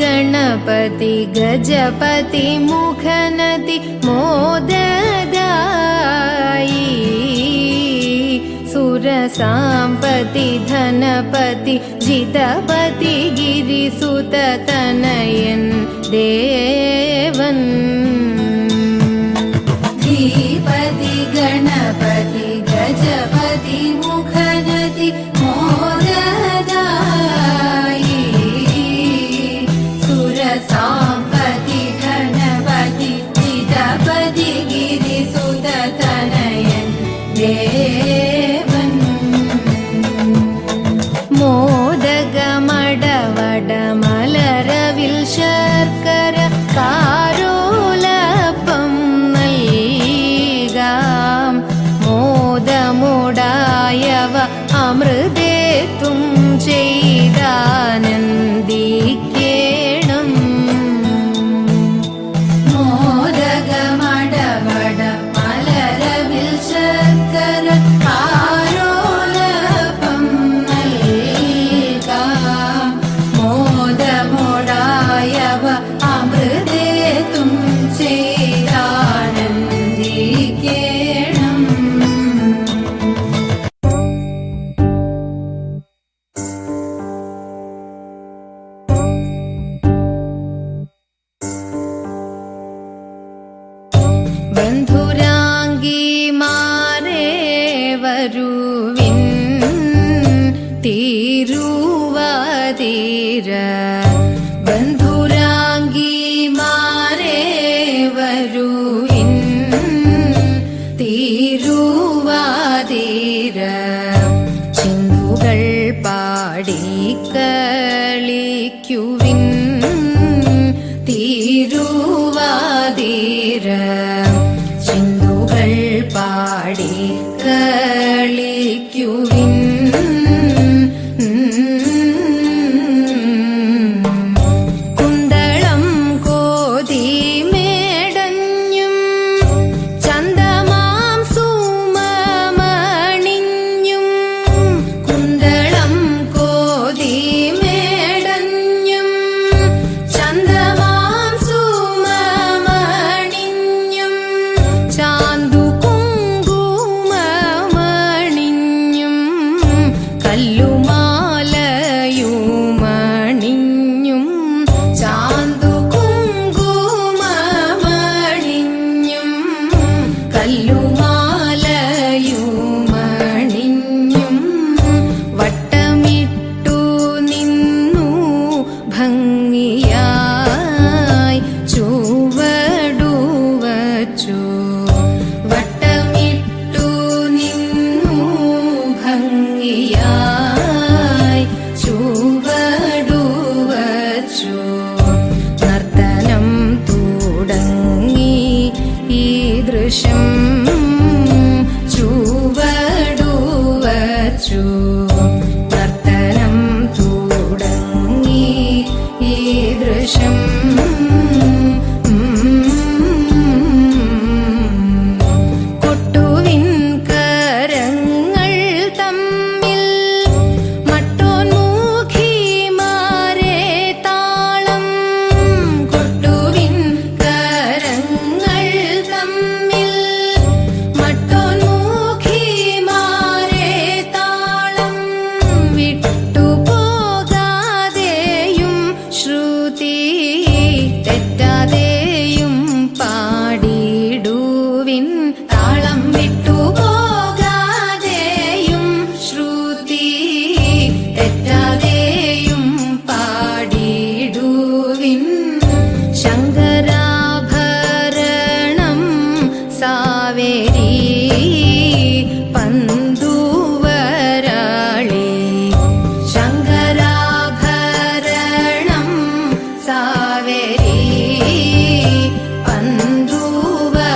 गणपति गजपति मुखनति मोददायि सुरसाम्पति धनपति जितपति गिरिसुततनयन् देवन् धीपति गणपति गजपति मुखनति मोददायि सुरसाम्पति धनपति जितपति गिरिसुततनयन् देवन् मोदकमडवडमलरविल् शर्कर कारोलपं നൽകാം മോദമുടായവ അമൃതേത്തും ചെയ്താനന്ദിക്കേണം മോദകമടവട മലരവിൽ ശർക്കര കാരോലപം നൽകാം മോദമുടായവ അമൃതേത്തും ചെയ്താനന്ദിക്കേണം ബന്ധുരാംഗിമാരേ വരുവിൻ തിരുവാതിര ബന്ധുരാംഗിമാരേ വരുവിൻ തിരുവാതിര ചിന്തുകൾ പാടിക്കളിക്കുവിൻ തിരുവാതിര ചിന്തുകൾ പാടിക്കളിക്കുവിൻ കുന്തളം കോതിമേടഞ്ഞും ചന്ദമാം സുമമണിഞ്ഞും കുന്തളം കോതിമേടഞ്ഞും ചന്ദമാം സുമമണിഞ്ഞും ചാന്തു കുങ്കുമമണിഞ്ഞും കല്ലുമാലയുമണിഞ്ഞും ചാന്തു കുങ്കുമമണിഞ്ഞും കല്ലുമാലയുമണിഞ്ഞും വട്ടമിട്ടു നിന്നു ഭംഗിയായി ചുവടുവച്ചു വട്ടമിട്ടു നിന്നു ഭംഗിയായി ചുവടുവച്ചു നർത്തനം തുടങ്ങി ഈ ദൃശ്യം ചുവടുവച്ചു നർത്തനം തുടങ്ങി ഈ ദൃശ്യം കൊട്ടുവിൻ കരങ്ങൾ തമ്മിൽ മട്ടോന്മുഖിമാരെ താളം കൊട്ടുവിൻ കരങ്ങൾ തമ്മിൽ മട്ടോന്മുഖിമാരെ താളം വിട്ടുപോകാതെയും ശ്രുതി തെറ്റാതെയും പാടിടുവിൻ താളം വിട്ടുപോകാതെയും ശ്രുതി തെറ്റാതെയും പാടിടുവിൻ ശങ്കരാഭരണം സാവേരി പന്തുവരാളി ശങ്കരാഭരണം സാവേരി പന്തുവരാളി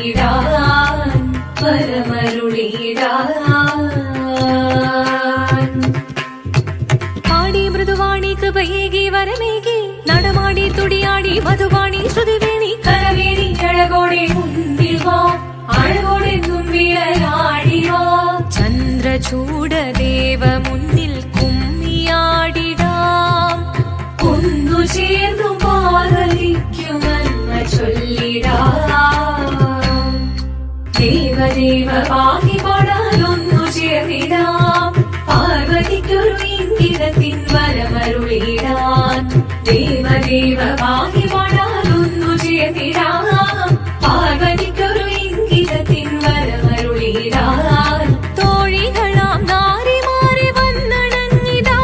ചൊല്ലിടാൻ വരമരുളിടാൻ. പാടി മൃദുവാണി കൃപയേകി വരമേകി നടമാടി തുടിയാടി മധുവാണി ശ്രുതിവേണി കരവേണി അഴകോടെ മുന്നിൽ വാ അഴകോടെ തുമ്പിളയാടി വാ. ചന്ദ്രചൂഡദേവ മുന്നിൽ കുമ്മിയാടിടാം ഒന്നു ചേർന്നു പാർവതിക്കുമെന്ന ചൊല്ലിടാം. ദേവദേവ പാഹി പാടാനൊന്നു ചേർന്നിടാം പാർവതിക്കൊരു ഇംഗിതത്തിൻ വരമരുളിടാൻ. ദേവദേവ പാഹി പാടാനൊന്നു ചേർന്നിടാം പാർവതിക്കൊരു ഇംഗിതത്തിൻ വരമരുളിടാൻ. തോഴികളാം നാരിമാരെ വന്നണഞ്ഞിതാ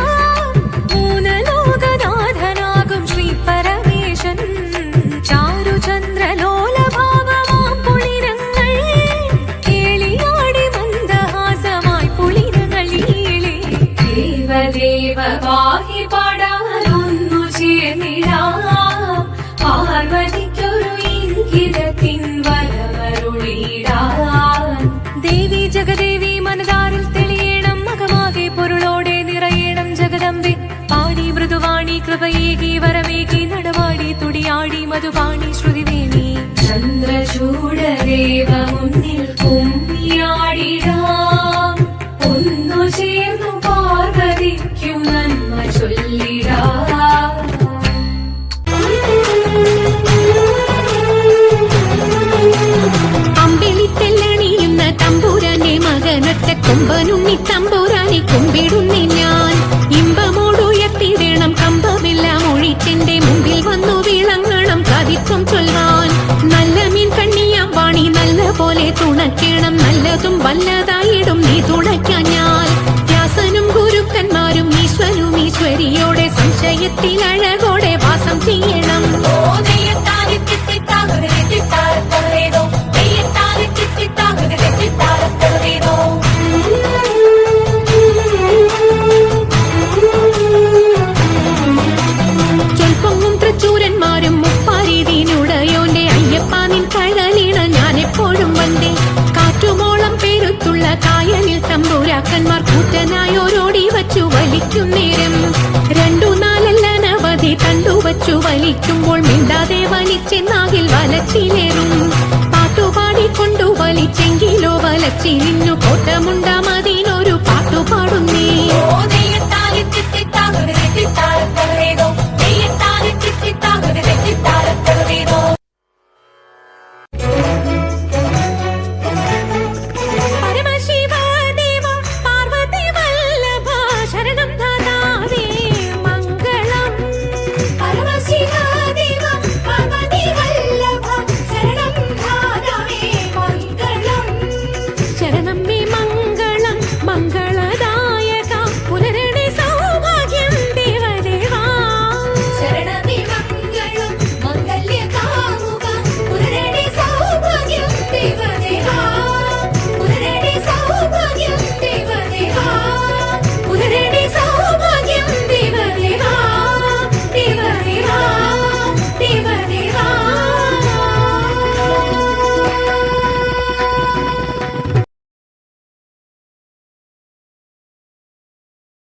മൂന്നലോകനാഥനാകും ശ്രീ പരമേശൻ. ചാരുചന്ദ്രലോലഭാവമാം പുളിരങ്ങൾ കേളിയാടി മന്ദഹാസമായി പുളിരങ്ങളീളെ. ദേവദേവ പാഹി പാടാനൊന്നു ചേർന്നിടാം പാർവതിക്കൊരു ഇംഗിതത്തിൻ വരമരുളിടാൻ. ദേവി ജഗദേവി മനതാരിൽ തെളിയണം മകമാകെ പൊരുളോടെ നിറയണം ജഗദമ്പെ. പാടി മൃദുവാണി കൃപയേകി വരമേകി നടവാടി തുടിയാടി മധുവാണി ശ്രുതിവേണി. ചന്ദ്രചൂഡദേവ മുന്നിൽ കുമ്മിയാടിടാം ഒന്നു ചേർന്നു പാർവതിക്കും നന്മ ചൊല്ലിടാം. അമ്പിളിത്തെല്ലണിയുന്ന തമ്പുരാന്റെ മകനൊറ്റ കൊമ്പനുണ്ണി തമ്പുരാനെ കുമ്പിടുന്നി ഞാൻ. ഇമ്പമോടുയർത്തിടണം കമ്പമെല്ലാം ഒഴിച്ചെന്റെ മുമ്പിൽ വന്നു വിളങ്ങണം കവിത്വം ചൊല്ലാൻ. നല്ല മീൻ കണ്ണിയാം വാണി നല്ല പോലെ തുണയ്ക്കണം നല്ലതും വല്ലതായിടും നീ തുണയ്ക്കാൻ ഞാൻ. വ്യാസനും ഗുരുക്കന്മാരും ഈശ്വരും ഈശ്വരിയോടെ സംശയത്തിൽ അഴകോടെ വാസം ചെയ്യണം. ചൊൽപ്പൊങ്ങും തൃച്ചൂരന്മാരും മുപ്പാരീതിനുടയോന്റെ അയ്യപ്പ നിൻ കഴലിണ ഞാൻ എപ്പോഴും വന്നേ. കാറ്റുമോളം പേരുത്തുള്ള കായലിൽ തമ്പുരാക്കന്മാർ കൂറ്റനായോരോടി വച്ചു വലിക്കും നേരം. 2-4 അനവധി തണ്ടുവച്ചു വലിക്കുമ്പോൾ മിണ്ടാതെ വലിച്ചെന്നാകിൽ വലച്ചിലേറും. പാട്ടുപാടിക്കൊണ്ടു വലിച്ചെങ്കിലോ വലച്ചിലിന്നു കോട്ടമുണ്ടാമ